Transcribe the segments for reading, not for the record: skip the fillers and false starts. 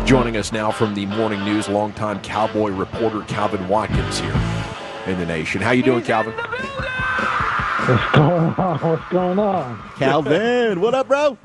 Joining us now from the Morning News, longtime Cowboy reporter Calvin Watkins here in the Nation. How you doing, Calvin? What's going on? What's going on? Calvin, what up, bro?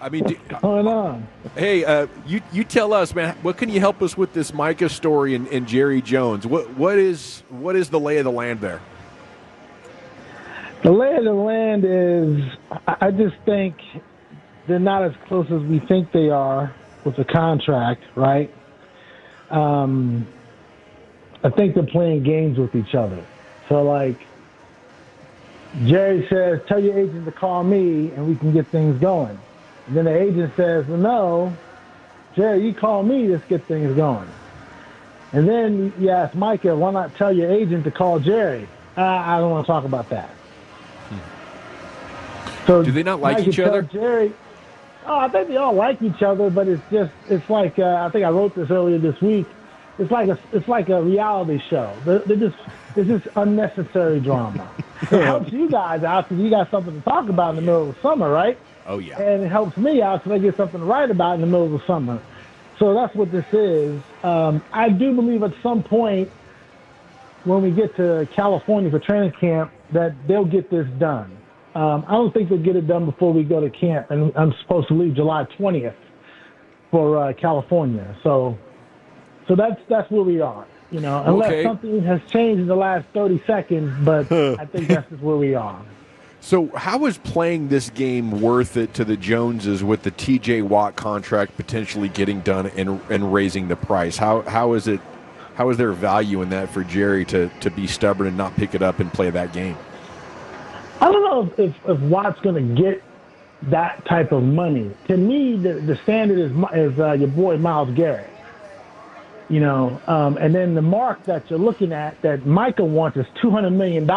I mean, what's going on? Hey, you tell us, man. What can you help us with this Micah story and Jerry Jones? What is the lay of the land there? The lay of the land is, I just think they're not as close as we think they are with the contract, right? I think they're playing games with each other. So, like, Jerry says, tell your agent to call me and we can get things going. And then the agent says, well, no, Jerry, you call me, let's get things going. And then you ask Micah, why not tell your agent to call Jerry? I don't want to talk about that. So do they not like Micah each other? Jerry, I think they all like each other, but it's like, I think I wrote this earlier this week. It's like a reality show. It's just unnecessary drama. It helps you guys out because you got something to talk about in the middle of the summer, right? Oh, yeah. And it helps me out because I get something to write about in the middle of the summer. So that's what this is. I do believe at some point when we get to California for training camp that they'll get this done. I don't think they'll get it done before we go to camp, and I'm supposed to leave July 20th for California. So that's where we are, unless something has changed in the last 30 seconds, but I think that's just where we are. So how is playing this game worth it to the Joneses with the T.J. Watt contract potentially getting done and raising the price? How is there value in that for Jerry to be stubborn and not pick it up and play that game? I don't know if Watt's going to get that type of money. To me, the standard is your boy Myles Garrett. And then the mark that you're looking at that Micah wants is $200 million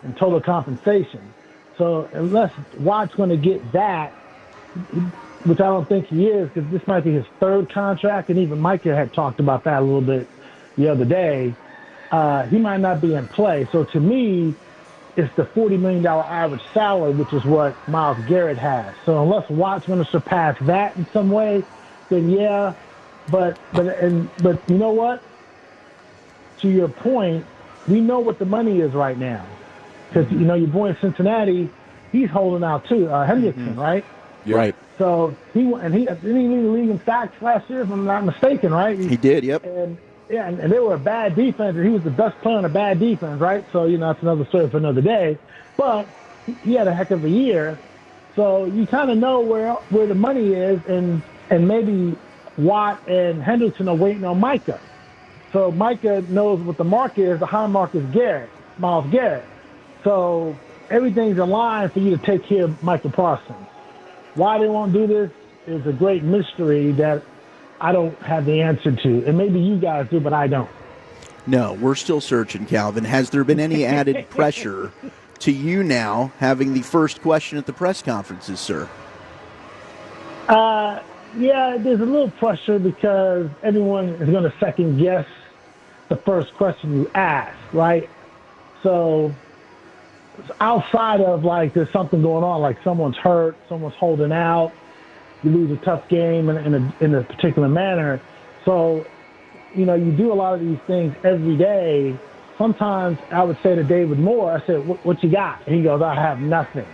in total compensation. So unless Watt's going to get that, which I don't think he is, because this might be his third contract, and even Micah had talked about that a little bit the other day, he might not be in play. So to me, it's the $40 million average salary, which is what Myles Garrett has. So unless Watt's going to surpass that in some way, then yeah. But you know what? To your point, we know what the money is right now. Because, your boy in Cincinnati, he's holding out too. Hendrickson, right? Yeah. Right. So he didn't lead the league in sacks last year, if I'm not mistaken, right? He did, yep. And they were a bad defense, and he was the best player on a bad defense, right? So, that's another story for another day. But he had a heck of a year. So you kind of know where the money is, and maybe Watt and Hendrickson are waiting on Micah. So Micah knows what the mark is. The high mark is Myles Garrett. So everything's in line for you to take care of Micah Parsons. Why they won't do this is a great mystery that I don't have the answer to. And maybe you guys do, but I don't. No, we're still searching, Calvin. Has there been any added pressure to you now having the first question at the press conferences, sir? Yeah, there's a little pressure because everyone is going to second guess the first question you ask, right? So outside of like there's something going on, like someone's hurt, someone's holding out, you lose a tough game in a particular manner. So, you do a lot of these things every day. Sometimes I would say to David Moore, I said, what you got? And he goes, I have nothing.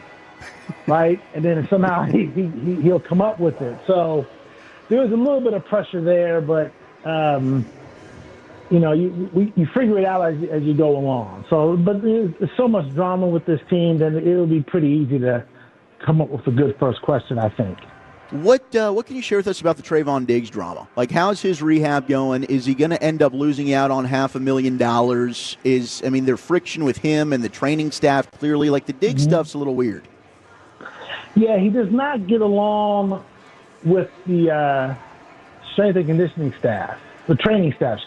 Right? And then somehow he'll come up with it. So there's a little bit of pressure there, but, you figure it out as you go along. So, but there's so much drama with this team that it'll be pretty easy to come up with a good first question, I think. What can you share with us about the Trevon Diggs drama? Like, how's his rehab going? Is he going to end up losing out on $500,000? Their friction with him and the training staff clearly, like the Diggs stuff's a little weird. Yeah, he does not get along with the strength and conditioning staff, the training staff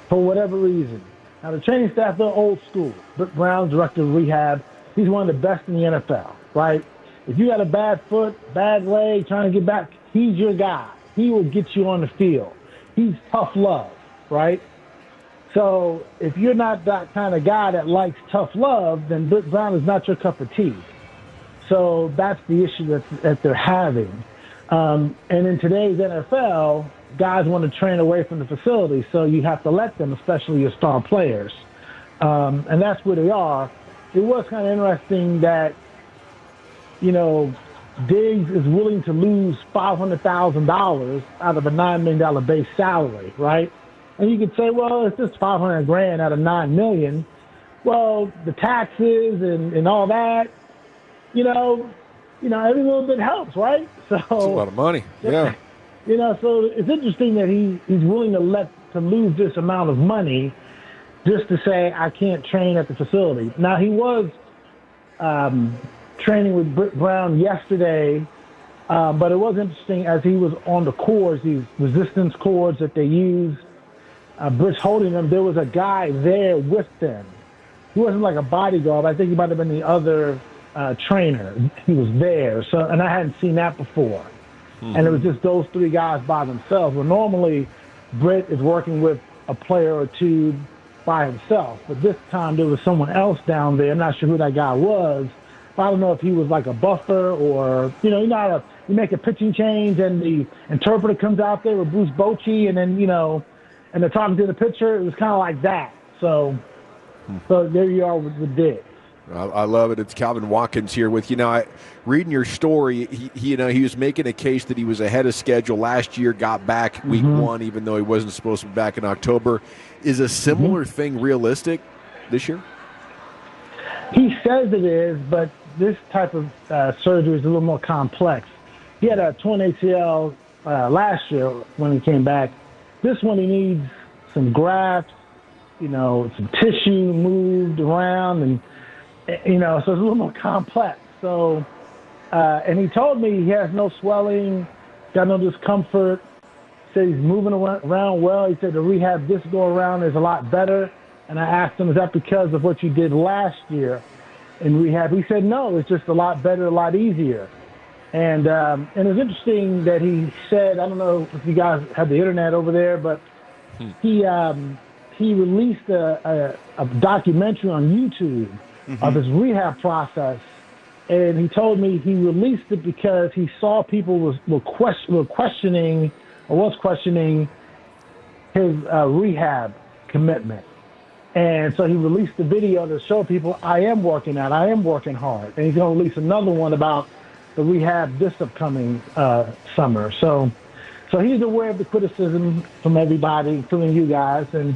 for whatever reason. Now, the training staff, they're old school. Britt Brown, director of rehab, he's one of the best in the NFL, right? If you got a bad foot, bad leg, trying to get back, he's your guy. He will get you on the field. He's tough love, right? So if you're not that kind of guy that likes tough love, then Britt Brown is not your cup of tea. So that's the issue that they're having. And in today's NFL, guys want to train away from the facility, so you have to let them, especially your star players. And that's where they are. It was kind of interesting that, Diggs is willing to lose $500,000 out of a $9 million base salary, right? And you could say, well, it's just $500,000 out of $9 million. Well, the taxes and all that, every little bit helps, right? So It's a lot of money. Yeah. So it's interesting that he's willing to lose this amount of money just to say I can't train at the facility. Now he was training with Britt Brown yesterday, but it was interesting as he was on the cords, these resistance cords that they use. Britt's holding them. There was a guy there with them. He wasn't like a bodyguard, but I think he might have been the other trainer. He was there, and I hadn't seen that before. Mm-hmm. And it was just those three guys by themselves. Well, normally Britt is working with a player or two by himself, but this time there was someone else down there. I'm not sure who that guy was. I don't know if he was like a buffer or, you make a pitching change and the interpreter comes out there with Bruce Bochy and then, and they're talking to the pitcher. It was kind of like that. So there you are with Diggs. I love it. It's Calvin Watkins here with you. Reading your story, he was making a case that he was ahead of schedule last year, got back week one, even though he wasn't supposed to be back in October. Is a similar thing realistic this year? He says it is, but this type of surgery is a little more complex. He had a torn ACL last year when he came back. This one, he needs some grafts, some tissue moved around, and, so it's a little more complex. So, and he told me he has no swelling, got no discomfort, said he's moving around well. He said the rehab this go around is a lot better. And I asked him, is that because of what you did last year in rehab? He said, no, it's just a lot better, a lot easier. And it was interesting that he said, I don't know if you guys have the internet over there, but he released a documentary on YouTube of his rehab process. And he told me he released it because he saw people were questioning his rehab commitment. And so he released the video to show people, I am working out, I am working hard. And he's going to release another one about the rehab this upcoming summer. So he's aware of the criticism from everybody, including you guys, and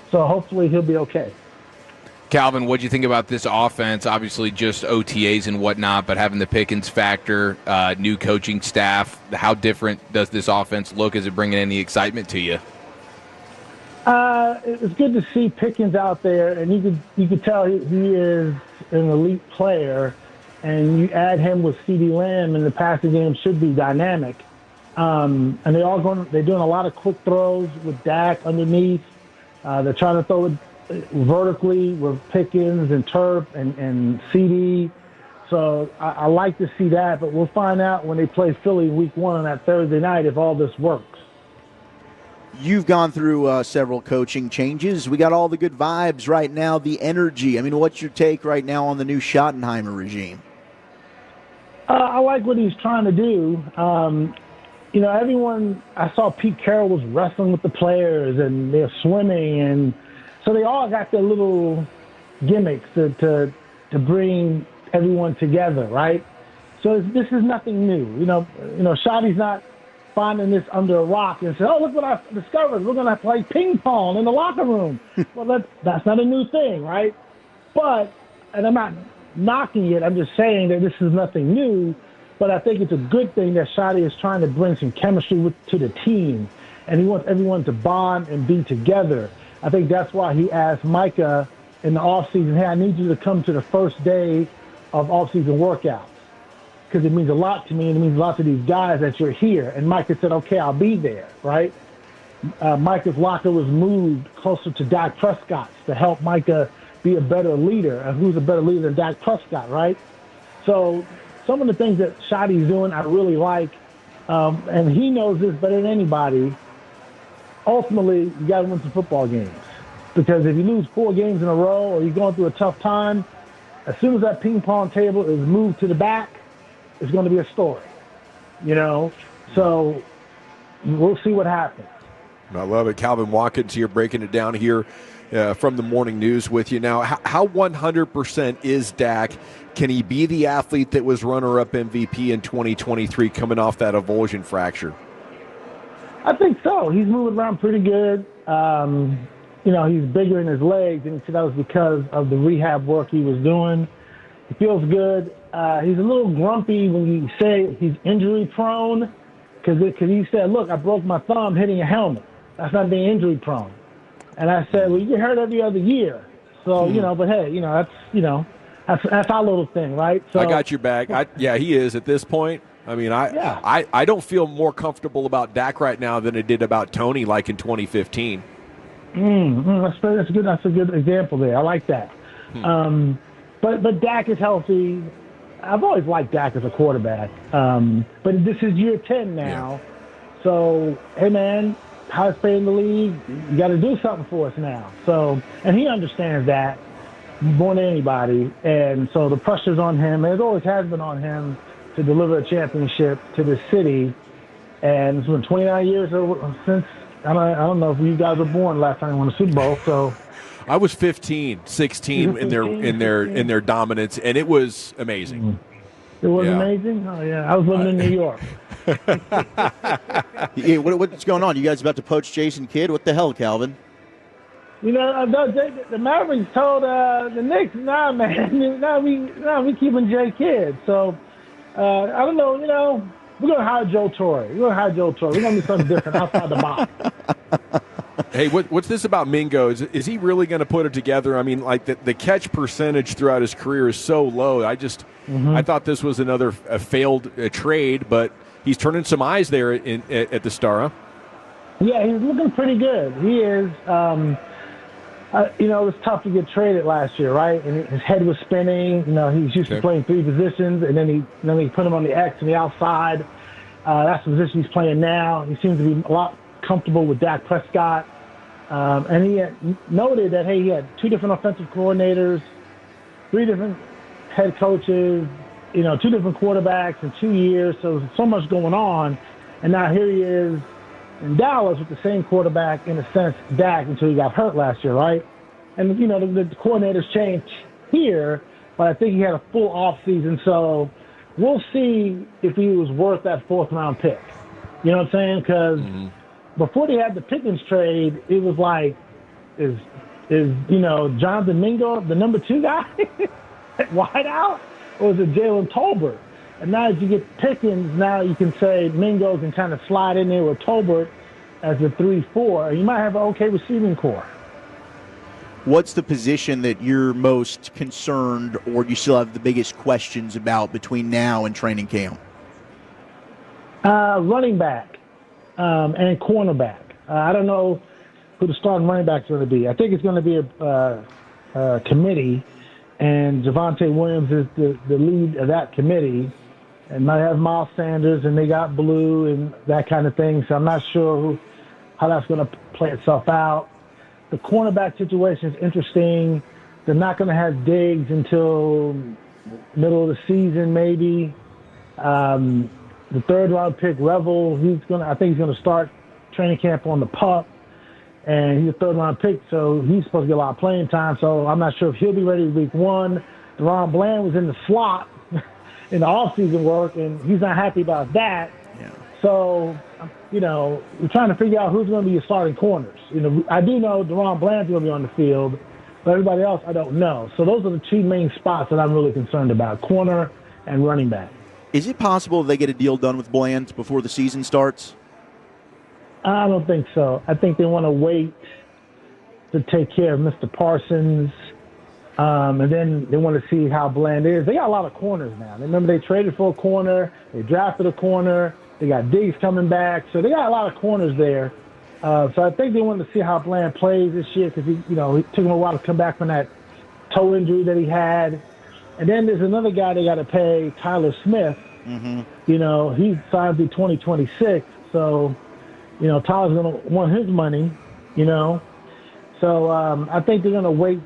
so hopefully he'll be okay. Calvin, what do you think about this offense? Obviously just OTAs and whatnot, but having the Pickens factor, new coaching staff, how different does this offense look? Is it bringing any excitement to you? It's good to see Pickens out there, and you could tell he is an elite player, and you add him with CeeDee Lamb, and the passing game should be dynamic. And they're doing a lot of quick throws with Dak underneath. They're trying to throw it vertically with Pickens and Turp and CD. So I like to see that, but we'll find out when they play Philly week 1 on that Thursday night if all this works. You've gone through several coaching changes. We got all the good vibes right now, the energy. I mean, what's your take right now on the new Schottenheimer regime? I like what he's trying to do. Everyone, I saw Pete Carroll was wrestling with the players and they're swimming, and so they all got their little gimmicks to bring everyone together, right? So this is nothing new. Shotty's not finding this under a rock and say, oh, look what I discovered. We're going to play ping pong in the locker room. Well, that's not a new thing, right? But, and I'm not knocking it, I'm just saying that this is nothing new, but I think it's a good thing that Shotty is trying to bring some chemistry to the team, and he wants everyone to bond and be together. I think that's why he asked Micah in the offseason, hey, I need you to come to the first day of offseason workouts, because it means a lot to me and it means a lot to these guys that you're here. And Micah said, okay, I'll be there, right? Micah's locker was moved closer to Dak Prescott's to help Micah be a better leader. And who's a better leader than Dak Prescott, right? So some of the things that Shotty's doing I really like, and he knows this better than anybody. Ultimately, you got to win some football games, because if you lose 4 games in a row or you're going through a tough time, as soon as that ping pong table is moved to the back, it's going to be a story, So we'll see what happens. I love it. Calvin Watkins here breaking it down here from the morning news with you. Now, how 100% is Dak? Can he be the athlete that was runner-up MVP in 2023 coming off that avulsion fracture? I think so. He's moving around pretty good. He's bigger in his legs, and he said that was because of the rehab work he was doing. He feels good. He's a little grumpy when you say he's injury-prone because he said, look, I broke my thumb hitting a helmet. That's not being injury-prone. And I said, well, you get hurt every other year. So, but hey, that's our little thing, right? So I got your back. He is at this point. I mean, I don't feel more comfortable about Dak right now than I did about Tony like in 2015. That's a good example there. I like that. But Dak is healthy. I've always liked Dak as a quarterback. But this is year 10 now. Yeah. So, hey, man, highest paid in the league, you got to do something for us now. So, and he understands that more than anybody. And so the pressure's on him. It always has been on him to deliver a championship to the city. And it's been 29 years since, I don't know if you guys were born last time you won the Super Bowl. So I was 15, 16 in their dominance, and it was amazing. It was amazing? Oh, yeah. I was living in New York. What's going on? You guys about to poach Jason Kidd? What the hell, Calvin? The Mavericks told the Knicks, nah, man, we keeping Jay Kidd. So, I don't know, we're going to hire Joe Torre. We're going to do something different outside the box. Hey, what's this about Mingo? Is he really going to put it together? I mean, like the catch percentage throughout his career is so low. I thought this was another failed trade, but he's turning some eyes there at the Star. Huh? Yeah, he's looking pretty good. He is. It was tough to get traded last year, right? And his head was spinning. He's used to playing three positions, and then he put him on the X and the outside. That's the position he's playing now. He seems to be a lot comfortable with Dak Prescott. And he had noted that, hey, he had two different offensive coordinators, three different head coaches, two different quarterbacks in 2 years. So there's so much going on. And now here he is in Dallas with the same quarterback, in a sense, Dak, until he got hurt last year, right? And, the coordinators changed here, but I think he had a full offseason. So we'll see if he was worth that fourth-round pick. You know what I'm saying? Because before they had the Pickens trade, it was like, is Jonathan Mingo the number 2 guy wide out? Or is it Jalen Tolbert? And now as you get Pickens, now you can say Mingo can kind of slide in there with Tolbert as a 3-4. You might have an okay receiving core. What's the position that you're most concerned or you still have the biggest questions about between now and training camp? Running back and cornerback. I don't know who the starting running back is going to be. I think it's going to be a committee, and Javonte Williams is the lead of that committee. And might have Miles Sanders, and they got Blue and that kind of thing. So I'm not sure how that's going to play itself out. The cornerback situation is interesting. They're not going to have Diggs until middle of the season, maybe. The third-round pick, Revel, I think he's going to start training camp on the pup. And he's a third-round pick, so he's supposed to get a lot of playing time. So I'm not sure if he'll be ready week 1. DaRon Bland was in the slot in the off-season work, and he's not happy about that. Yeah. So, we're trying to figure out who's going to be your starting corners. I do know DaRon Bland's going to be on the field, but everybody else I don't know. So those are the two main spots that I'm really concerned about, corner and running back. Is it possible they get a deal done with Bland before the season starts? I don't think so. I think they want to wait to take care of Mr. Parsons. And then they want to see how Bland is. They got a lot of corners now. Remember, they traded for a corner. They drafted a corner. They got Diggs coming back. So they got a lot of corners there. So I think they want to see how Bland plays this year because, it took him a while to come back from that toe injury that he had. And then there's another guy they got to pay, Tyler Smith. Mm-hmm. He's signed through 2026. So, Tyler's going to want his money, So I think they're going to wait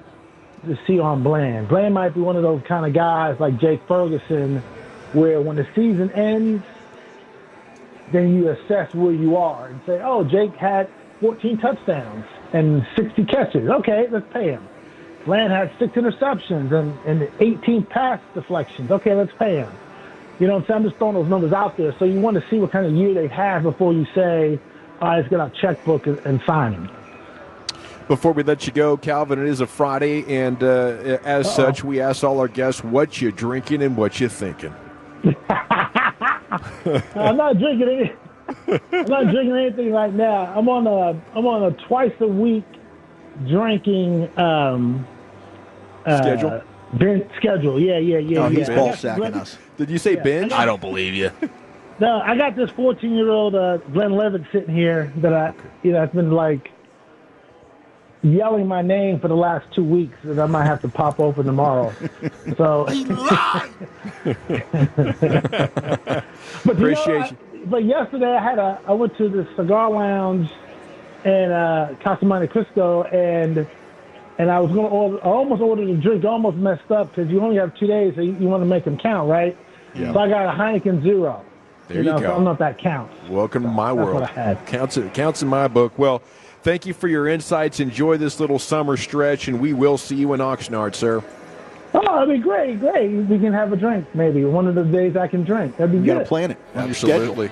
to see on Bland. Bland might be one of those kind of guys like Jake Ferguson where when the season ends, then you assess where you are and say, oh, Jake had 14 touchdowns and 60 catches. Okay, let's pay him. Bland had 6 interceptions and 18 pass deflections. Okay, let's pay him. You know what I'm saying? I'm just throwing those numbers out there. So you want to see what kind of year they have before you say, all right, let's get our checkbook and sign him. Before we let you go, Calvin, it is a Friday, and as such, we ask all our guests what you drinking and what you thinking. I'm not drinking any. I'm not drinking anything right now. I'm on a twice a week drinking Schedule. Schedule. Yeah. He's ball sacking us. Did you say binge? I don't believe you. No, I got this 14-year-old Glenn Levitt sitting here that it's been like yelling my name for the last 2 weeks that I might have to pop open tomorrow. So He lied! But Appreciate you. But yesterday I went to the cigar lounge in Casa Monte Cristo and I was going to order. I almost ordered a drink. I almost messed up because you only have 2 days, so you want to make them count, right? Yeah. So I got a Heineken Zero. There you go. So I don't know if that counts. Welcome to my That's world. what I had. Counts in my book. Well, thank you for your insights. Enjoy this little summer stretch, and we will see you in Oxnard, sir. Oh, that'd be great. We can have a drink maybe one of the days I can drink. That'd be You good. got to plan it on your schedule. Absolutely.